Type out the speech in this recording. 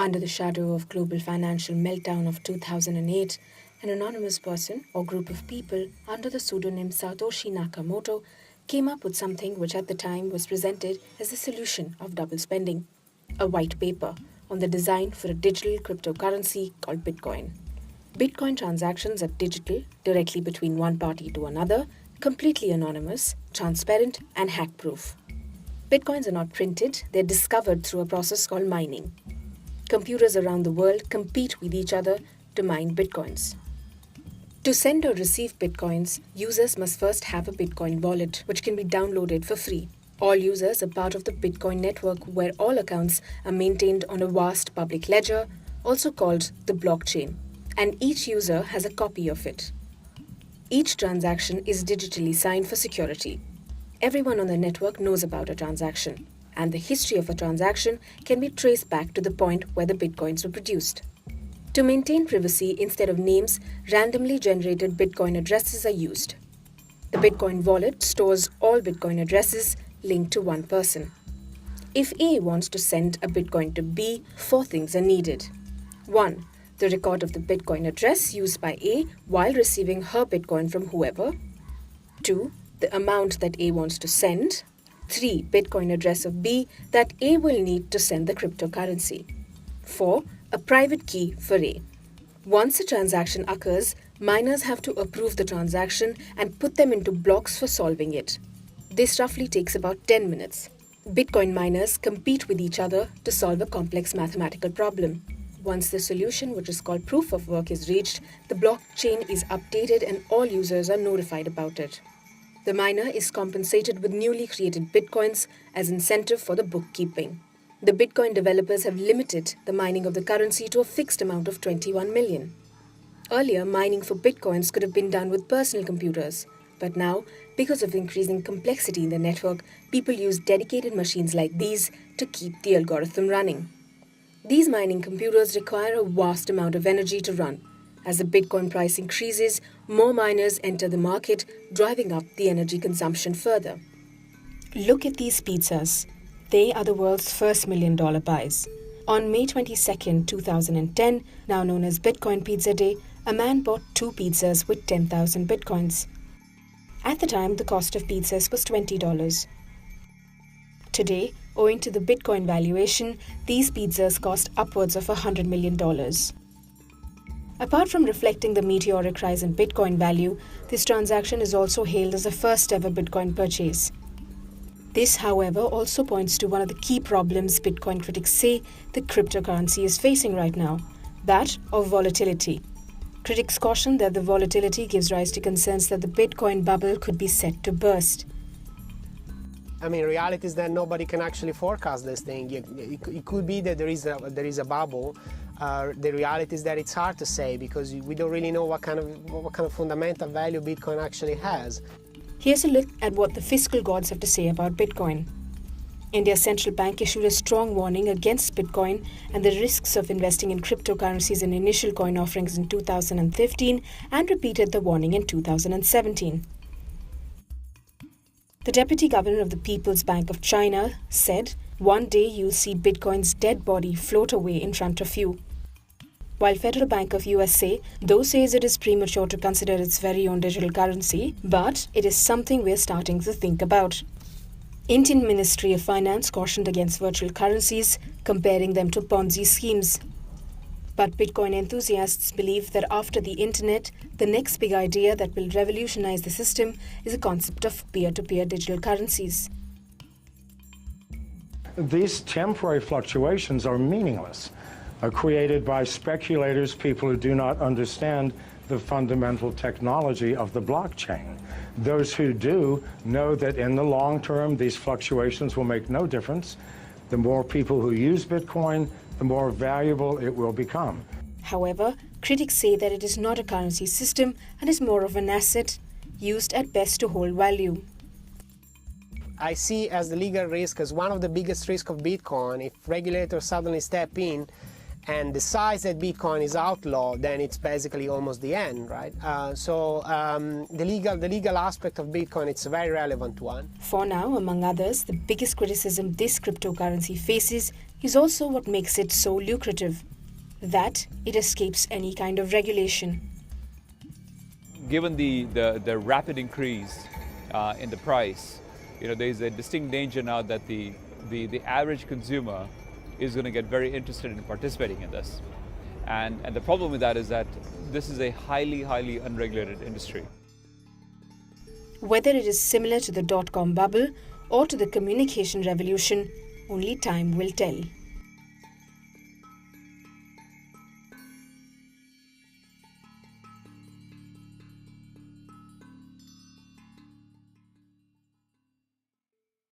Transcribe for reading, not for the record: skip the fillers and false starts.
Under the shadow of global financial meltdown of 2008, an anonymous person or group of people under the pseudonym Satoshi Nakamoto came up with something which at the time was presented as the solution of double spending, a white paper on the design for a digital cryptocurrency called Bitcoin. Bitcoin transactions are digital, directly between one party to another, completely anonymous, transparent, and hack-proof. Bitcoins are not printed, they're discovered through a process called mining. Computers around the world compete with each other to mine Bitcoins. To send or receive Bitcoins, users must first have a Bitcoin wallet, which can be downloaded for free. All users are part of the Bitcoin network where all accounts are maintained on a vast public ledger, also called the blockchain, and each user has a copy of it. Each transaction is digitally signed for security. Everyone on the network knows about a transaction, and the history of a transaction can be traced back to the point where the Bitcoins were produced. To maintain privacy, instead of names, randomly generated Bitcoin addresses are used. The Bitcoin wallet stores all Bitcoin addresses linked to one person. If A wants to send a Bitcoin to B, 4 things are needed. 1. The record of the Bitcoin address used by A while receiving her Bitcoin from whoever. 2. The amount that A wants to send. 3. Bitcoin address of B that A will need to send the cryptocurrency. 4. A private key for A. Once a transaction occurs, miners have to approve the transaction and put them into blocks for solving it. This roughly takes about 10 minutes. Bitcoin miners compete with each other to solve a complex mathematical problem. Once the solution, which is called proof of work, is reached, the blockchain is updated and all users are notified about it. The miner is compensated with newly created Bitcoins as incentive for the bookkeeping. The Bitcoin developers have limited the mining of the currency to a fixed amount of 21 million. Earlier, mining for Bitcoins could have been done with personal computers. But now, because of increasing complexity in the network, people use dedicated machines like these to keep the algorithm running. These mining computers require a vast amount of energy to run. As the Bitcoin price increases, more miners enter the market, driving up the energy consumption further. Look at these pizzas. They are the world's first $1 million buys. On May 22, 2010, now known as Bitcoin Pizza Day, a man bought 2 pizzas with 10,000 Bitcoins. At the time, the cost of pizzas was $20. Today, owing to the Bitcoin valuation, these pizzas cost upwards of $100 million. Apart from reflecting the meteoric rise in Bitcoin value, this transaction is also hailed as the first ever Bitcoin purchase. This, however, also points to one of the key problems Bitcoin critics say the cryptocurrency is facing right now, that of volatility. Critics caution that the volatility gives rise to concerns that the Bitcoin bubble could be set to burst. I mean, reality is that nobody can actually forecast this thing. It could be that there is a bubble. The reality is that it's hard to say because we don't really know what kind of fundamental value Bitcoin actually has. Here's a look at what the fiscal gods have to say about Bitcoin. India's central bank issued a strong warning against Bitcoin and the risks of investing in cryptocurrencies in initial coin offerings in 2015 and repeated the warning in 2017. The deputy governor of the People's Bank of China said, "One day you'll see Bitcoin's dead body float away in front of you." While Federal Bank of USA, though says it is premature to consider its very own digital currency, but it is something we're starting to think about. Indian Ministry of Finance cautioned against virtual currencies, comparing them to Ponzi schemes. But Bitcoin enthusiasts believe that after the internet, the next big idea that will revolutionize the system is the concept of peer-to-peer digital currencies. These temporary fluctuations are meaningless, created by speculators, people who do not understand the fundamental technology of the blockchain. Those who do know that in the long term, these fluctuations will make no difference. The more people who use Bitcoin, the more valuable it will become. However, critics say that it is not a currency system and is more of an asset, used at best to hold value. I see as the legal risk as one of the biggest risks of Bitcoin. If regulators suddenly step in and decides that Bitcoin is outlawed, then it's basically almost the end, right? The legal aspect of Bitcoin, it's a very relevant one. For now, among others, the biggest criticism this cryptocurrency faces is also what makes it so lucrative, that it escapes any kind of regulation. Given the rapid increase in the price, there's a distinct danger now that the average consumer is going to get very interested in participating in this. And the problem with that is that this is a highly unregulated industry. Whether it is similar to the dot-com bubble or to the communication revolution, only time will tell.